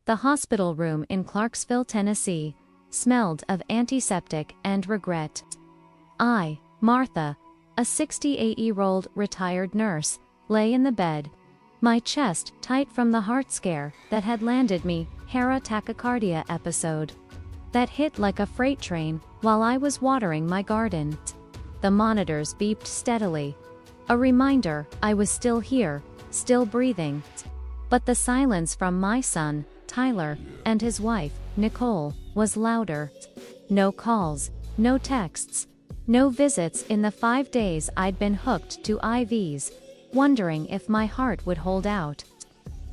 The hospital room in Clarksville, Tennessee, smelled of antiseptic and regret. I, Martha, a 68-year-old retired nurse, lay in the bed, my chest tight from the heart scare that had landed me, tachycardia episode. That hit like a freight train while I was watering my garden. The monitors beeped steadily. A reminder I was still here, still breathing. But the silence from my son, Tyler, and his wife, Nicole, was louder. No calls, no texts, no visits in the 5 days I'd been hooked to IVs, wondering if my heart would hold out.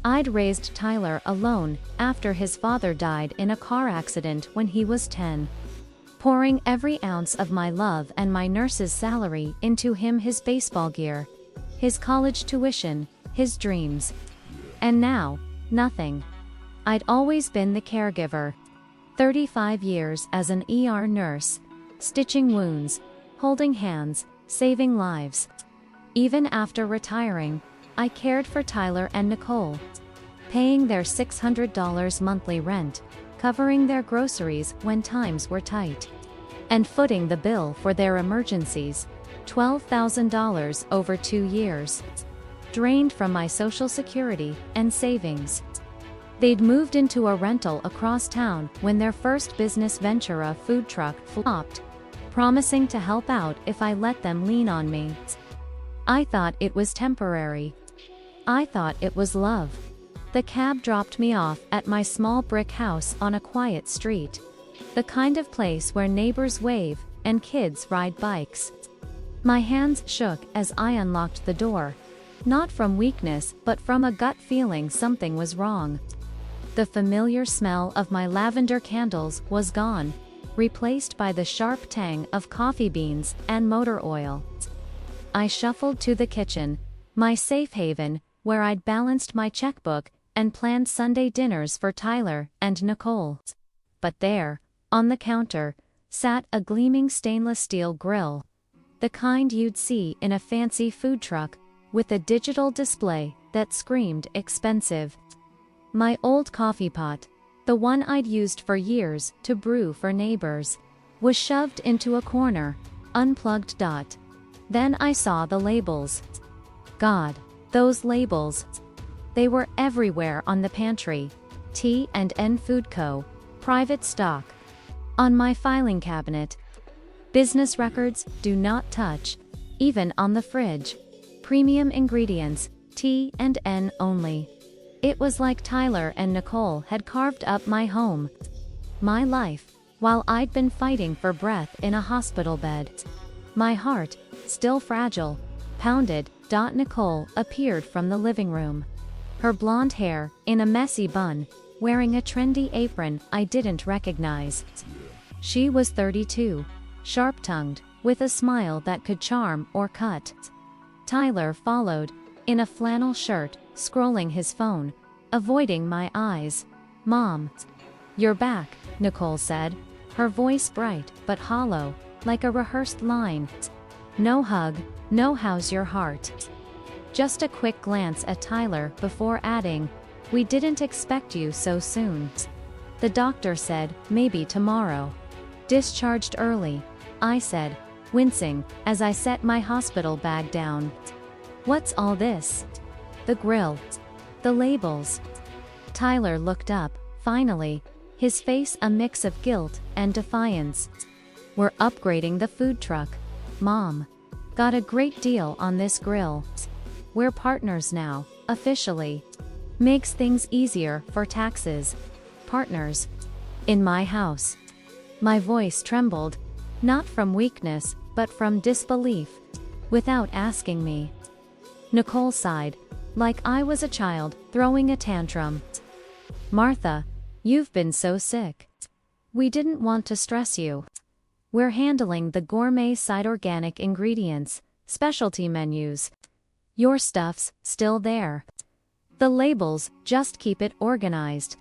I'd raised Tyler alone after his father died in a car accident when he was 10. Pouring every ounce of my love and my nurse's salary into him, his baseball gear, his college tuition, his dreams. And now, nothing. I'd always been the caregiver. 35 years as an ER nurse, stitching wounds, holding hands, saving lives. Even after retiring, I cared for Tyler and Nicole, paying their $600 monthly rent, covering their groceries when times were tight, and footing the bill for their emergencies, $12,000 over 2 years, drained from my Social Security and savings. They'd moved into a rental across town when their first business venture, a food truck, flopped, promising to help out if I let them lean on me. I thought it was temporary. I thought it was love. The cab dropped me off at my small brick house on a quiet street. The kind of place where neighbors wave and kids ride bikes. My hands shook as I unlocked the door, not from weakness but from a gut feeling something was wrong. The familiar smell of my lavender candles was gone, replaced by the sharp tang of coffee beans and motor oil. I shuffled to the kitchen, my safe haven, where I'd balanced my checkbook and planned Sunday dinners for Tyler and Nicole. But there, on the counter, sat a gleaming stainless steel grill. The kind you'd see in a fancy food truck, with a digital display that screamed expensive. My old coffee pot, the one I'd used for years to brew for neighbors, was shoved into a corner, unplugged. Then I saw the labels. God, those labels. They were everywhere on the pantry. T&N Food Co., private stock. On my filing cabinet. Business records, do not touch. Even on the fridge. Premium ingredients, T&N only. It was like Tyler and Nicole had carved up my home. My life, while I'd been fighting for breath in a hospital bed. My heart, still fragile, pounded. Nicole appeared from the living room. Her blonde hair, in a messy bun, wearing a trendy apron I didn't recognize. She was 32, sharp-tongued, with a smile that could charm or cut. Tyler followed, in a flannel shirt, scrolling his phone, avoiding my eyes. "Mom, you're back," Nicole said, her voice bright but hollow, like a rehearsed line. No hug, no how's your heart. Just a quick glance at Tyler before adding, "We didn't expect you so soon. The doctor said, maybe tomorrow." "Discharged early," I said, wincing, as I set my hospital bag down. "What's all this?" "The grill. The labels." Tyler looked up, finally, his face a mix of guilt and defiance. "We're upgrading the food truck, Mom. Got a great deal on this grill. We're partners now, officially. Makes things easier for taxes. Partners. In my house." My voice trembled, not from weakness, but from disbelief. "Without asking me." Nicole sighed, like I was a child throwing a tantrum. "Martha, you've been so sick. We didn't want to stress you. We're handling the gourmet side, organic ingredients, specialty menus. Your stuff's still there. The labels, just keep it organized.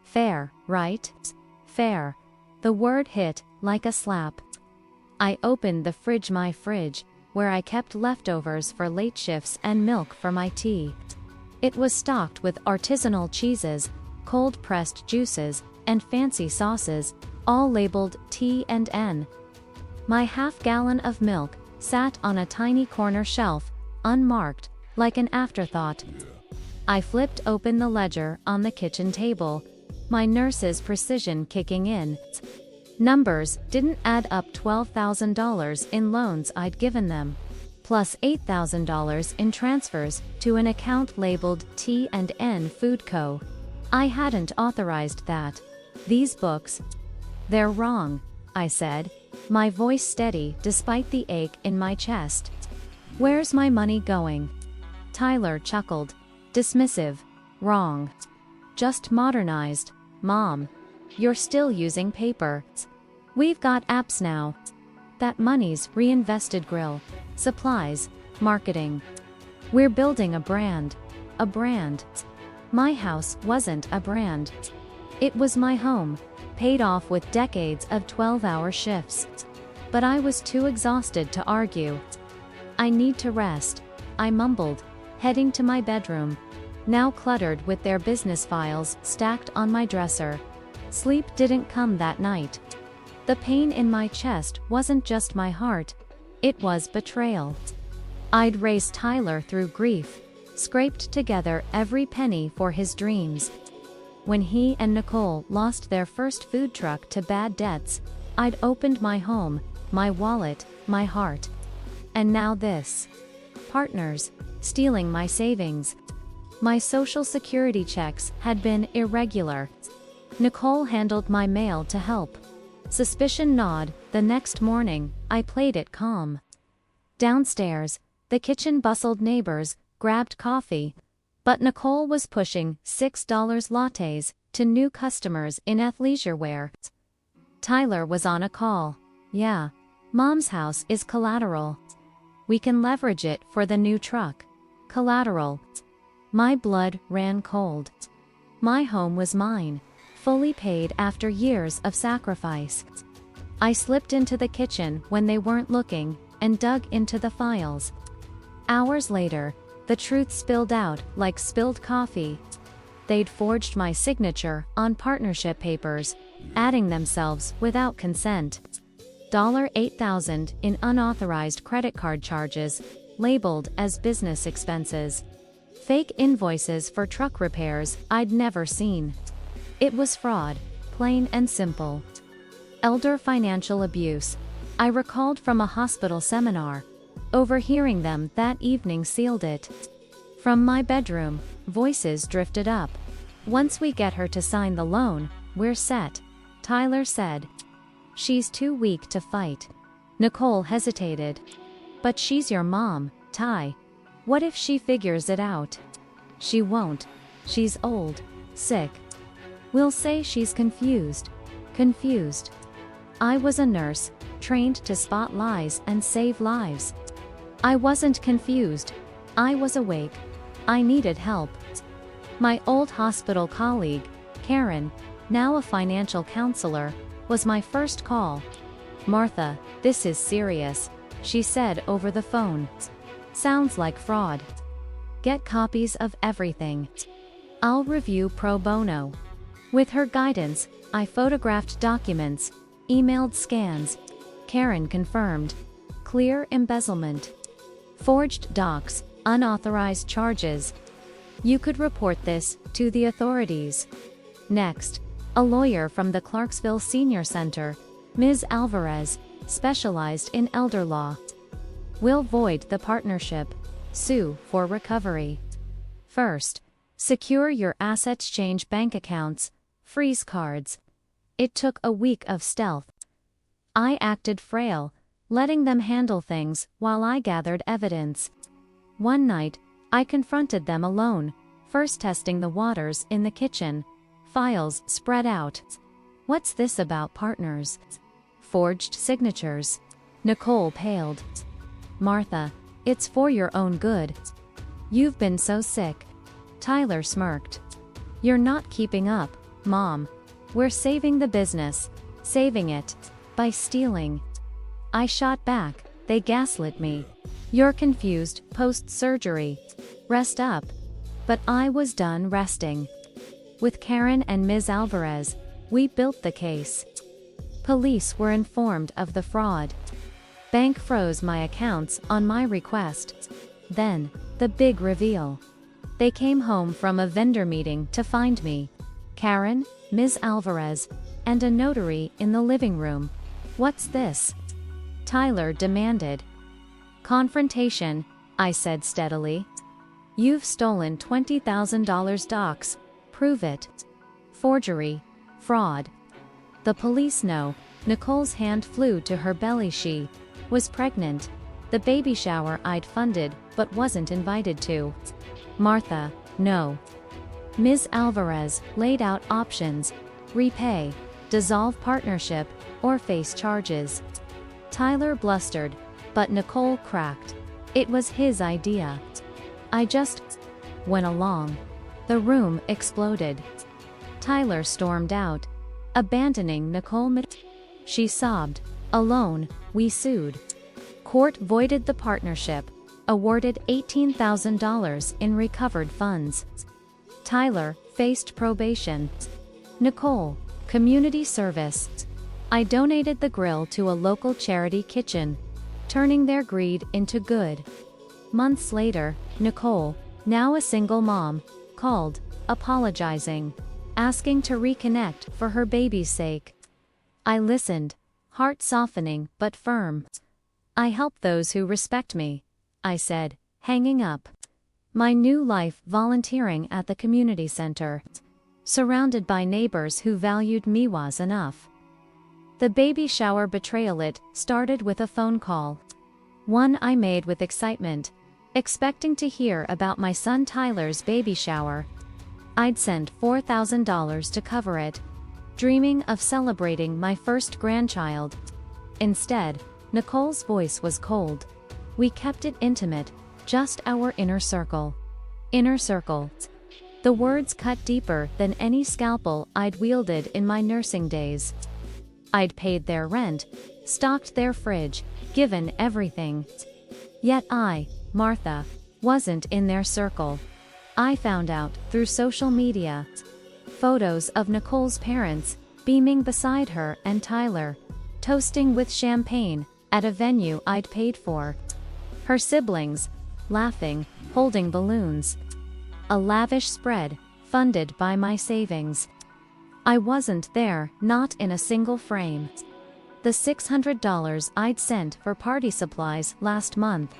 Fair, right? Fair." The word hit like a slap. I opened the fridge, my fridge, where I kept leftovers for late shifts and milk for my tea. It was stocked with artisanal cheeses, cold-pressed juices, and fancy sauces, all labeled T&N. My half-gallon of milk sat on a tiny corner shelf, unmarked, like an afterthought. I flipped open the ledger on the kitchen table, my nurse's precision kicking in. Numbers didn't add up. $12,000 in loans I'd given them, plus $8,000 in transfers to an account labeled T&N Food Co. I hadn't authorized that. These books, they're wrong, I said, my voice steady despite the ache in my chest. Where's my money going? Tyler chuckled. Dismissive. Wrong. Just modernized, Mom. You're still using paper. We've got apps now. That money's reinvested. Grill, supplies, marketing. We're building a brand. A brand. My house wasn't a brand. It was my home, paid off with decades of 12-hour shifts. But I was too exhausted to argue. I need to rest, I mumbled, heading to my bedroom, now cluttered with their business files stacked on my dresser. Sleep didn't come that night. The pain in my chest wasn't just my heart, it was betrayal. I'd raised Tyler through grief, scraped together every penny for his dreams. When he and Nicole lost their first food truck to bad debts, I'd opened my home, my wallet, my heart. And now this. Partners, stealing my savings. My social security checks had been irregular. Nicole handled my mail to help. Suspicion gnawed. The next morning, I played it calm. Downstairs, the kitchen bustled. Neighbors grabbed coffee, but Nicole was pushing $6 lattes to new customers in athleisure wear. Tyler was on a call. Yeah, Mom's house is collateral. We can leverage it for the new truck. Collateral. My blood ran cold. My home was mine, fully paid after years of sacrifice. I slipped into the kitchen when they weren't looking and dug into the files. Hours later, the truth spilled out like spilled coffee. They'd forged my signature on partnership papers, adding themselves without consent. $8,000 in unauthorized credit card charges, labeled as business expenses. Fake invoices for truck repairs I'd never seen. It was fraud, plain and simple. Elder financial abuse, I recalled from a hospital seminar. Overhearing them that evening sealed it. From my bedroom, voices drifted up. Once we get her to sign the loan, we're set, Tyler said. She's too weak to fight. Nicole hesitated. But she's your mom, Ty. What if she figures it out? She won't. She's old, sick. We'll say she's confused. Confused. I was a nurse, trained to spot lies and save lives. I wasn't confused. I was awake. I needed help. My old hospital colleague, Karen, now a financial counselor, was my first call. Martha, this is serious, she said over the phone. Sounds like fraud. Get copies of everything. I'll review pro bono. With her guidance, I photographed documents, emailed scans. Karen confirmed. Clear embezzlement. Forged docs, unauthorized charges. You could report this to the authorities. Next, a lawyer from the Clarksville Senior Center, Ms. Alvarez, specialized in elder law. Will void the partnership. Sue for recovery. First, secure your assets, change bank accounts, freeze cards. It took a week of stealth. I acted frail, letting them handle things while I gathered evidence. One night, I confronted them alone, first testing the waters in the kitchen. Files spread out. What's this about partners? Forged signatures. Nicole paled. Martha, it's for your own good. You've been so sick. Tyler smirked. You're not keeping up, Mom. We're saving the business. Saving it. By stealing. I shot back. They gaslit me. You're confused, post-surgery. Rest up. But I was done resting. With Karen and Ms. Alvarez, we built the case. Police were informed of the fraud. Bank froze my accounts on my request. Then, the big reveal. They came home from a vendor meeting to find me. Karen, Ms. Alvarez, and a notary in the living room. "What's this?" Tyler demanded. "Confrontation," I said steadily. "You've stolen $20,000 docs. Prove it." "Forgery. Fraud." "The police know." Nicole's hand flew to her belly. She was pregnant. The baby shower I'd funded but wasn't invited to. "Martha, no." Ms. Alvarez laid out options: repay, dissolve partnership, or face charges. Tyler blustered, but Nicole cracked. It was his idea. I just went along. The room exploded. Tyler stormed out, abandoning Nicole She sobbed. "Alone, we sued. Court voided the partnership, awarded $18,000 in recovered funds. Tyler faced probation. Nicole, community service. I donated the grill to a local charity kitchen, turning their greed into good." Months later, Nicole, now a single mom, called, apologizing, asking to reconnect for her baby's sake. I listened, heart softening but firm. "I help those who respect me," I said, hanging up. My new life volunteering at the community center, surrounded by neighbors who valued me was enough. The baby shower betrayal. It started with a phone call. One I made with excitement, expecting to hear about my son Tyler's baby shower. I'd sent $4,000 to cover it, dreaming of celebrating my first grandchild. Instead, Nicole's voice was cold. We kept it intimate, just our inner circle. Inner circle. The words cut deeper than any scalpel I'd wielded in my nursing days. I'd paid their rent, stocked their fridge, given everything. Yet I, Martha, wasn't in their circle. I found out through social media. Photos of Nicole's parents, beaming beside her and Tyler, toasting with champagne, at a venue I'd paid for. Her siblings, laughing, holding balloons. A lavish spread, funded by my savings. I wasn't there, not in a single frame. The $600 I'd sent for party supplies last month.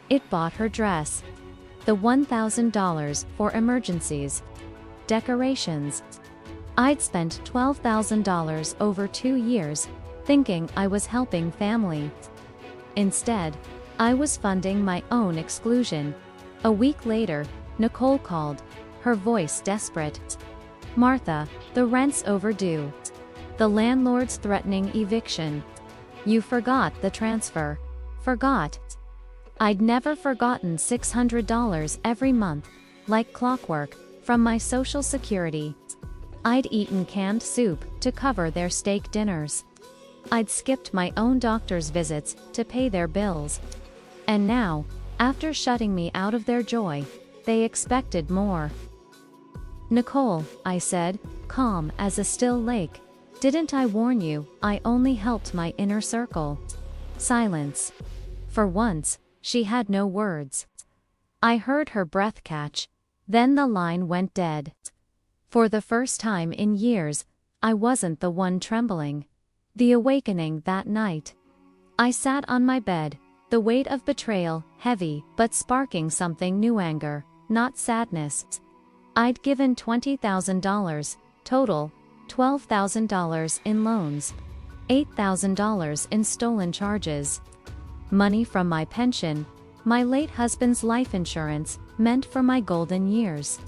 It bought her dress. The $1,000 for emergencies. Decorations. I'd spent $12,000 over 2 years, thinking I was helping family. Instead, I was funding my own exclusion. A week later, Nicole called, her voice desperate. "Martha, the rent's overdue. The landlord's threatening eviction. You forgot the transfer." Forgot. I'd never forgotten $600 every month, like clockwork, from my Social Security. I'd eaten canned soup to cover their steak dinners. I'd skipped my own doctor's visits to pay their bills. And now, after shutting me out of their joy, they expected more. "Nicole," I said, calm as a still lake, "didn't I warn you I only helped my inner circle?" Silence. For once, she had no words. I heard her breath catch. Then the line went dead. For the first time in years, I wasn't the one trembling. The awakening that night. I sat on my bed, the weight of betrayal heavy but sparking something new. Anger, not sadness. I'd given $20,000, total, $12,000 in loans, $8,000 in stolen charges. Money from my pension, my late husband's life insurance, meant for my golden years.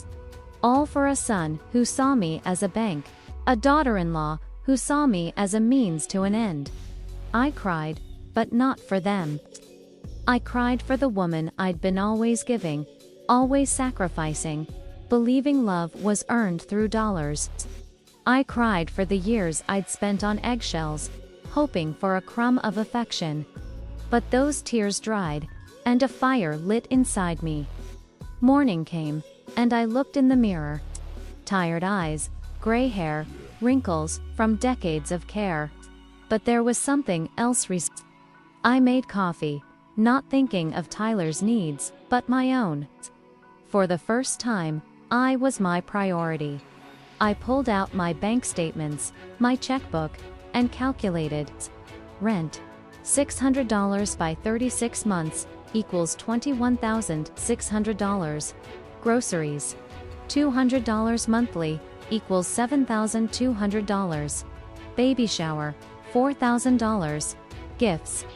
All for a son who saw me as a bank, a daughter-in-law who saw me as a means to an end. I cried, but not for them. I cried for the woman I'd been always giving, always sacrificing, believing love was earned through dollars. I cried for the years I'd spent on eggshells, hoping for a crumb of affection. But those tears dried, and a fire lit inside me. Morning came, and I looked in the mirror. Tired eyes, gray hair, wrinkles from decades of care. But there was something else. I made coffee, not thinking of Tyler's needs, but my own. For the first time, I was my priority. I pulled out my bank statements, my checkbook, and calculated. Rent. $600 by 36 months equals $21,600. Groceries. $200 monthly equals $7,200. Baby shower. $4,000. Gifts.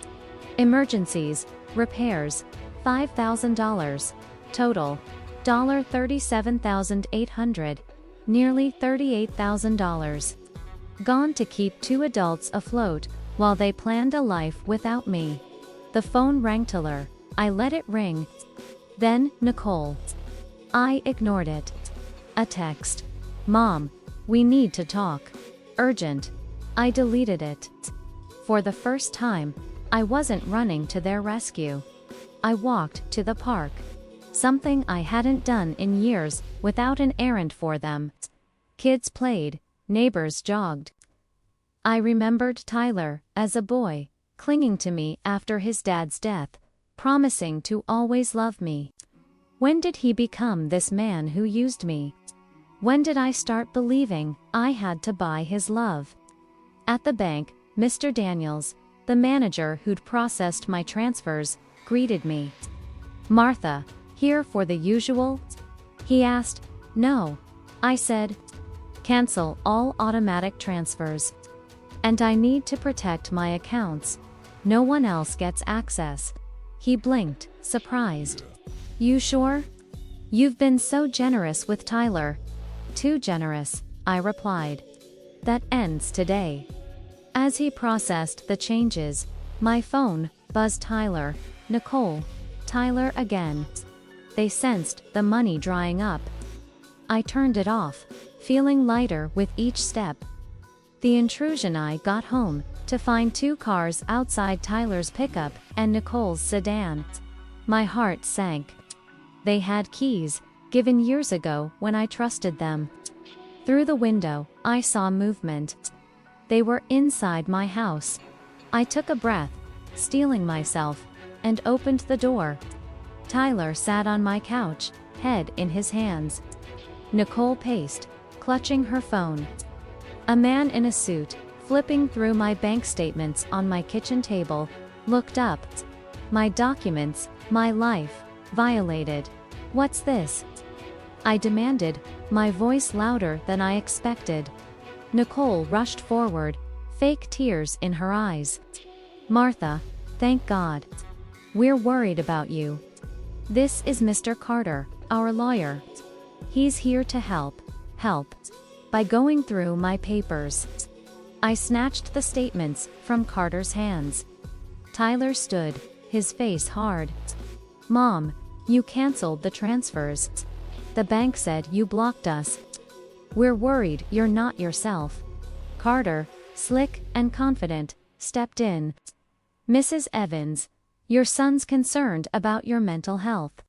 Emergencies, repairs. $5,000. Total. $37,800. Nearly $38,000. Gone to keep two adults afloat while they planned a life without me. The phone rang. Tiller. I let it ring. Then, Nicole. I ignored it. A text. Mom, we need to talk. Urgent. I deleted it. For the first time, I wasn't running to their rescue. I walked to the park. Something I hadn't done in years without an errand for them. Kids played, neighbors jogged. I remembered Tyler, as a boy, clinging to me after his dad's death, promising to always love me. When did he become this man who used me? When did I start believing I had to buy his love? At the bank, Mr. Daniels, the manager who'd processed my transfers, greeted me. Martha, here for the usual? He asked. No. I said. Cancel all automatic transfers. And I need to protect my accounts. No one else gets access. He blinked, surprised. You sure? You've been so generous with Tyler. Too generous, I replied. That ends today. As he processed the changes, my phone buzzed. Tyler, Nicole, Tyler again. They sensed the money drying up. I turned it off, feeling lighter with each step. The intrusion. I got home to find two cars outside, Tyler's pickup and Nicole's sedan. My heart sank. They had keys, given years ago when I trusted them. Through the window, I saw movement. They were inside my house. I took a breath, steeling myself, and opened the door. Tyler sat on my couch, head in his hands. Nicole paced, clutching her phone. A man in a suit, flipping through my bank statements on my kitchen table, looked up. My documents, my life, violated. What's this? I demanded, my voice louder than I expected. Nicole rushed forward, fake tears in her eyes. Martha, thank God. We're worried about you. This is Mr. Carter, our lawyer. He's here to help. By going through my papers. I snatched the statements from Carter's hands. Tyler stood, his face hard. Mom, you canceled the transfers. The bank said you blocked us. We're worried you're not yourself. Carter, slick and confident, stepped in. Mrs. Evans, your son's concerned about your mental health.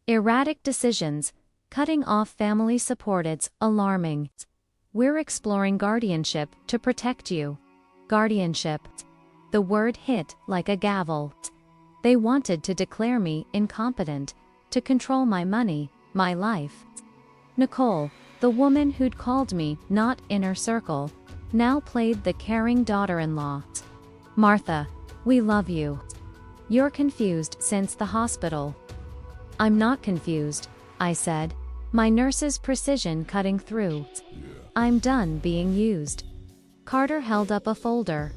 Erratic decisions, cutting off family support. It's alarming. We're exploring guardianship to protect you. Guardianship. The word hit like a gavel. They wanted to declare me incompetent, to control my money, my life. Nicole, the woman who'd called me not inner circle, now played the caring daughter-in-law. Martha, we love you. You're confused since the hospital. I'm not confused, I said, my nurse's precision cutting through. I'm done being used. Carter held up a folder.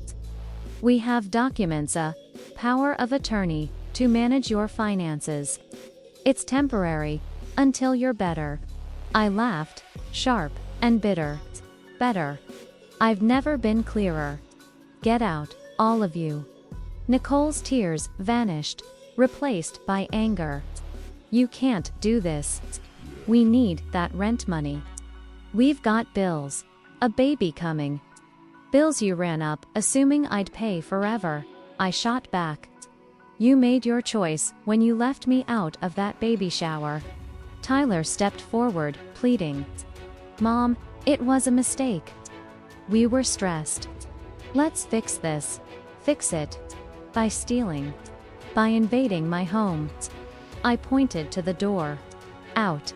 We have documents, a power of attorney, to manage your finances. It's temporary, until you're better. I laughed, sharp and bitter. Better. I've never been clearer. Get out, all of you. Nicole's tears vanished, replaced by anger. You can't do this. We need that rent money. We've got bills. A baby coming. Bills you ran up, assuming I'd pay forever. I shot back. You made your choice when you left me out of that baby shower. Tyler stepped forward, pleading. Mom, it was a mistake. We were stressed. Let's fix this. Fix it. By stealing. By invading my home. I pointed to the door. Out.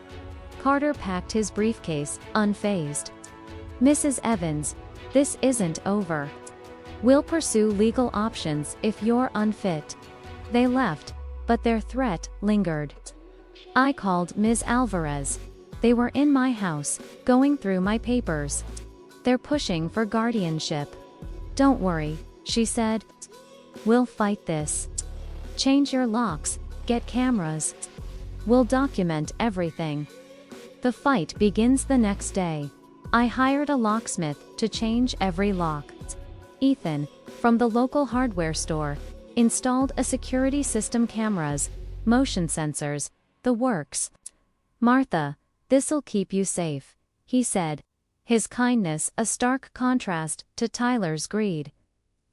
Carter packed his briefcase, unfazed. Mrs. Evans, this isn't over. We'll pursue legal options if you're unfit. They left, but their threat lingered. I called Ms. Alvarez. They were in my house, going through my papers. They're pushing for guardianship. Don't worry, she said. We'll fight this. Change your locks, get cameras. We'll document everything. The fight begins the next day. I hired a locksmith to change every lock. Ethan, from the local hardware store, installed a security system, cameras, motion sensors, the works. Martha, this'll keep you safe, he said, his kindness a stark contrast to Tyler's greed.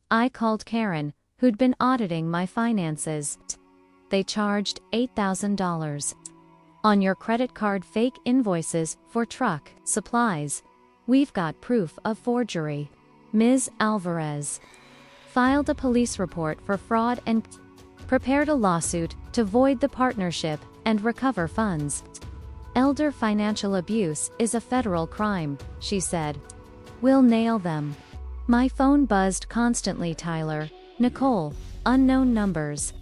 I called Karen, who'd been auditing my finances. They charged $8,000. On your credit card, fake invoices for truck supplies. We've got proof of forgery. Ms. Alvarez filed a police report for fraud and prepared a lawsuit to void the partnership and recover funds. Elder financial abuse is a federal crime, she said. We'll nail them. My phone buzzed constantly. Tyler, Nicole, unknown numbers.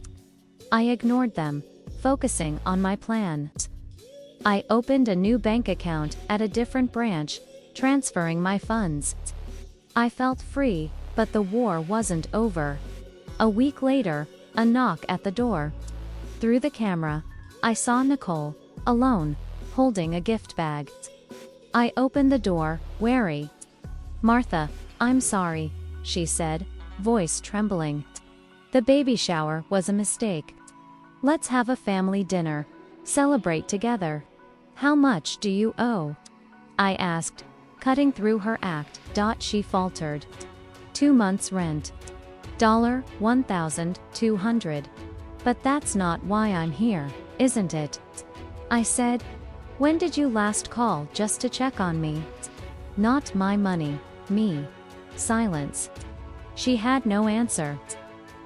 I ignored them, focusing on my plan. I opened a new bank account at a different branch, transferring my funds. I felt free, but the war wasn't over. A week later, a knock at the door. Through the camera, I saw Nicole, alone, holding a gift bag. I opened the door, wary. Martha, I'm sorry, she said, voice trembling. The baby shower was a mistake. Let's have a family dinner. Celebrate together. How much do you owe? I asked, cutting through her act. She faltered. 2 months' rent. $1,200. But that's not why I'm here, isn't it? I said. When did you last call just to check on me? Not my money, me. Silence. She had no answer.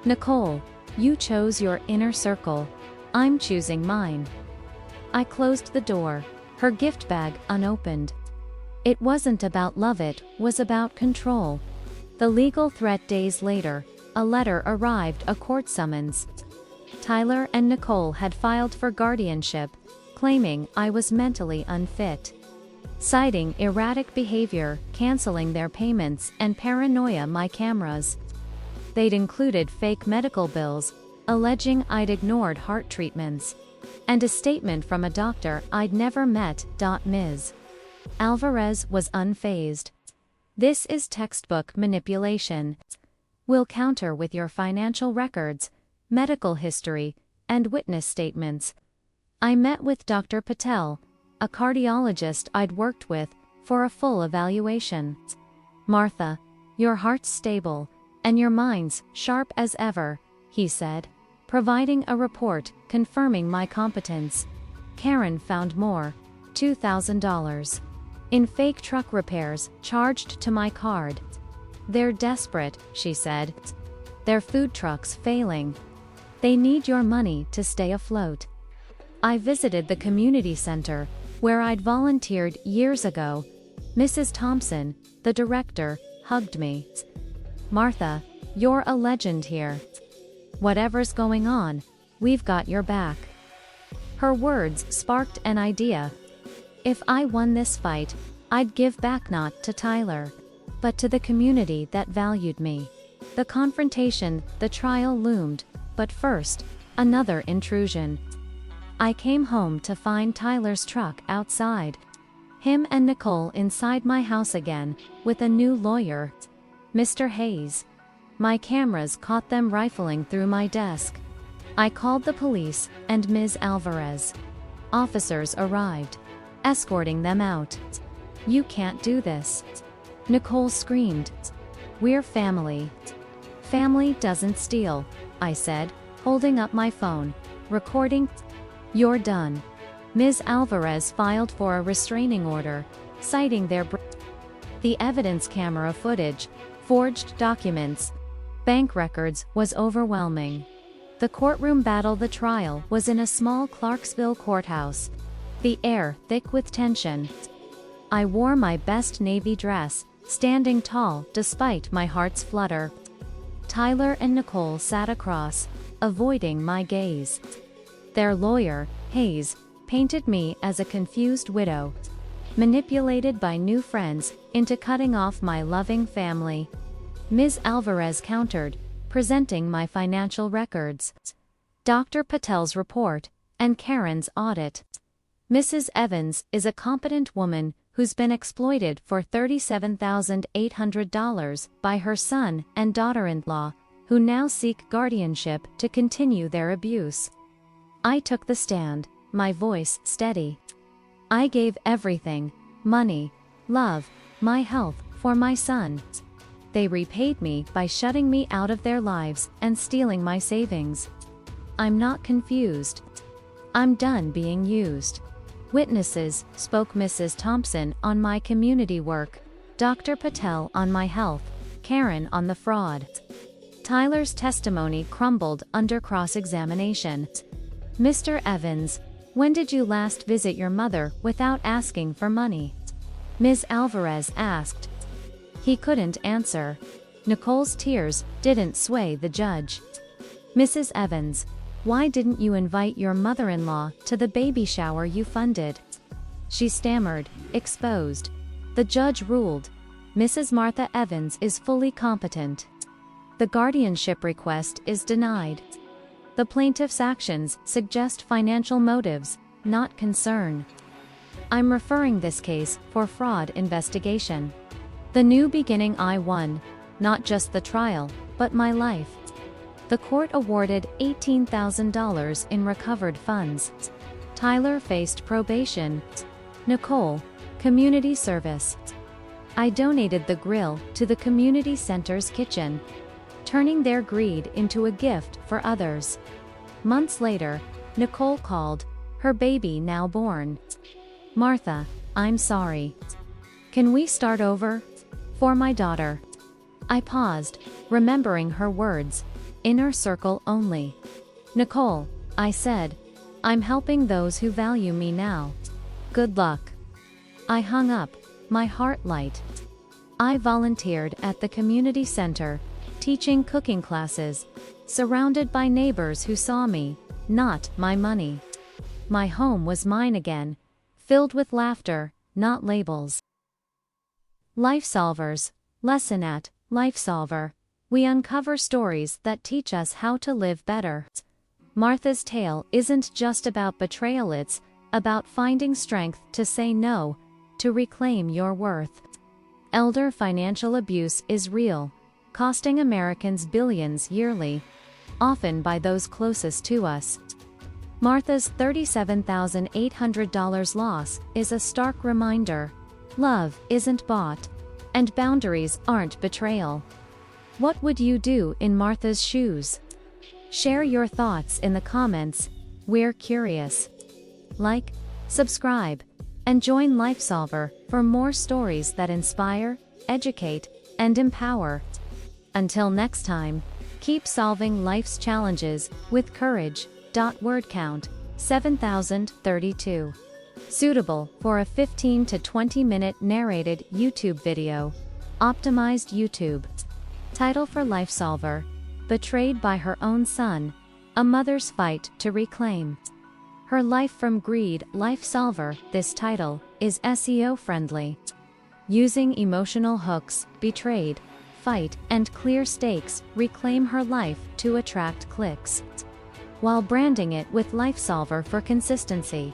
Nicole, you chose your inner circle. I'm choosing mine. I closed the door, her gift bag unopened. It wasn't about love, it was about control. The legal threat. Days later, a letter arrived, a court summons. Tyler and Nicole had filed for guardianship, claiming I was mentally unfit. Citing erratic behavior, canceling their payments, and paranoia. My cameras. They'd included fake medical bills, alleging I'd ignored heart treatments, and a statement from a doctor I'd never met. Ms. Alvarez was unfazed. This is textbook manipulation. We'll counter with your financial records, medical history, and witness statements. I met with Dr. Patel, a cardiologist I'd worked with, for a full evaluation. Martha, your heart's stable, and your mind's sharp as ever, he said, providing a report confirming my competence. Karen found more, $2,000. In fake truck repairs charged to my card. They're desperate, she said. Their food truck's failing. They need your money to stay afloat. I visited the community center, where I'd volunteered years ago. Mrs. Thompson, the director, hugged me. Martha, you're a legend here. Whatever's going on, we've got your back. Her words sparked an idea. If I won this fight, I'd give back not to Tyler, but to the community that valued me. The confrontation, the trial loomed, but first, another intrusion. I came home to find Tyler's truck outside. Him and Nicole inside my house again, with a new lawyer, Mr. Hayes. My cameras caught them rifling through my desk. I called the police and Ms. Alvarez. Officers arrived, escorting them out. You can't do this. Nicole screamed. We're family. Family doesn't steal, I said, holding up my phone. Recording. You're done. Ms. Alvarez filed for a restraining order, citing the evidence, camera footage, forged documents, bank records, was overwhelming. The courtroom battle. The trial was in a small Clarksville courthouse, the air thick with tension. I wore my best navy dress, standing tall despite my heart's flutter. Tyler and Nicole sat across, avoiding my gaze. Their lawyer, Hayes, painted me as a confused widow, manipulated by new friends into cutting off my loving family. Ms. Alvarez countered, presenting my financial records, Dr. Patel's report, and Karen's audit. Mrs. Evans is a competent woman who's been exploited for $37,800 by her son and daughter-in-law, who now seek guardianship to continue their abuse. I took the stand, my voice steady. I gave everything, money, love, my health, for my son. They repaid me by shutting me out of their lives and stealing my savings. I'm not confused. I'm done being used. Witnesses, spoke Mrs. Thompson on my community work, Dr. Patel on my health, Karen on the fraud. Tyler's testimony crumbled under cross-examination. Mr. Evans, when did you last visit your mother without asking for money? Ms. Alvarez asked. He couldn't answer. Nicole's tears didn't sway the judge. Mrs. Evans, why didn't you invite your mother-in-law to the baby shower you funded? She stammered, exposed. The judge ruled, Mrs. Martha Evans is fully competent. The guardianship request is denied. The plaintiff's actions suggest financial motives, not concern. I'm referring this case for fraud investigation. The new beginning. I won, not just the trial, but my life. The court awarded $18,000 in recovered funds. Tyler faced probation. Nicole, community service. I donated the grill to the community center's kitchen, turning their greed into a gift for others. Months later, Nicole called, her baby now born. Martha, I'm sorry. Can we start over? For my daughter. I paused, remembering her words. Inner circle only. Nicole, I said, I'm helping those who value me now. Good luck. I hung up, my heart light. I volunteered at the community center, teaching cooking classes, surrounded by neighbors who saw me, not my money. My home was mine again, filled with laughter, not labels. Life Solvers. Lesson at Life Solver. We uncover stories that teach us how to live better. Martha's tale isn't just about betrayal, it's about finding strength to say no, to reclaim your worth. Elder financial abuse is real, costing Americans billions yearly, often by those closest to us. Martha's $37,800 loss is a stark reminder. Love isn't bought, and boundaries aren't betrayal. What would you do in Martha's shoes? Share your thoughts in the comments. We're curious. Like, subscribe, and join LifeSolver for more stories that inspire, educate, and empower. Until next time, keep solving life's challenges with courage. Word count 7032. Suitable for a 15 to 20 minute narrated YouTube video. Optimized YouTube. Title for LifeSolver: Betrayed by her own son, a mother's fight to reclaim her life from greed. LifeSolver. This title is SEO friendly. Using emotional hooks, betrayed, fight, and clear stakes, reclaim her life to attract clicks, while branding it with LifeSolver for consistency.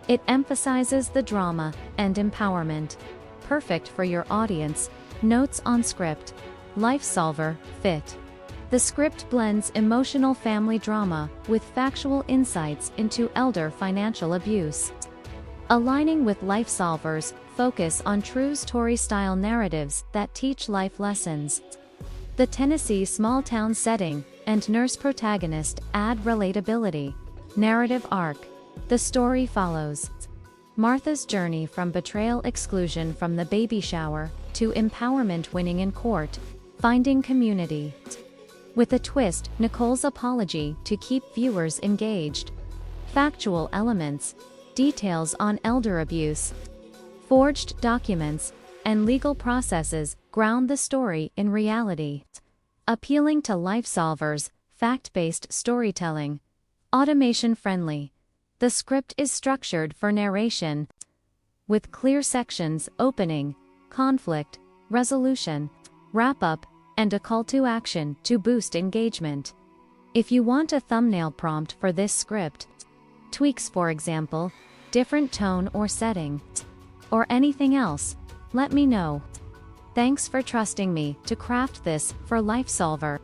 It emphasizes the drama and empowerment. Perfect for your audience. Notes on script. LifeSolver Fit. The script blends emotional family drama with factual insights into elder financial abuse, aligning with LifeSolver's focus on true story-style narratives that teach life lessons. The Tennessee small-town setting and nurse protagonist add relatability. Narrative arc. The story follows Martha's journey from betrayal exclusion from the baby shower to empowerment winning in court, finding community. With a twist, Nicole's apology to keep viewers engaged. Factual elements, details on elder abuse, forged documents, and legal processes ground the story in reality. Appealing to life solvers, fact-based storytelling. Automation-friendly. The script is structured for narration, with clear sections, opening, conflict, resolution, wrap-up, and a call to action to boost engagement. If you want a thumbnail prompt for this script, tweaks for example, different tone or setting, or anything else, let me know. Thanks for trusting me to craft this for LifeSolver.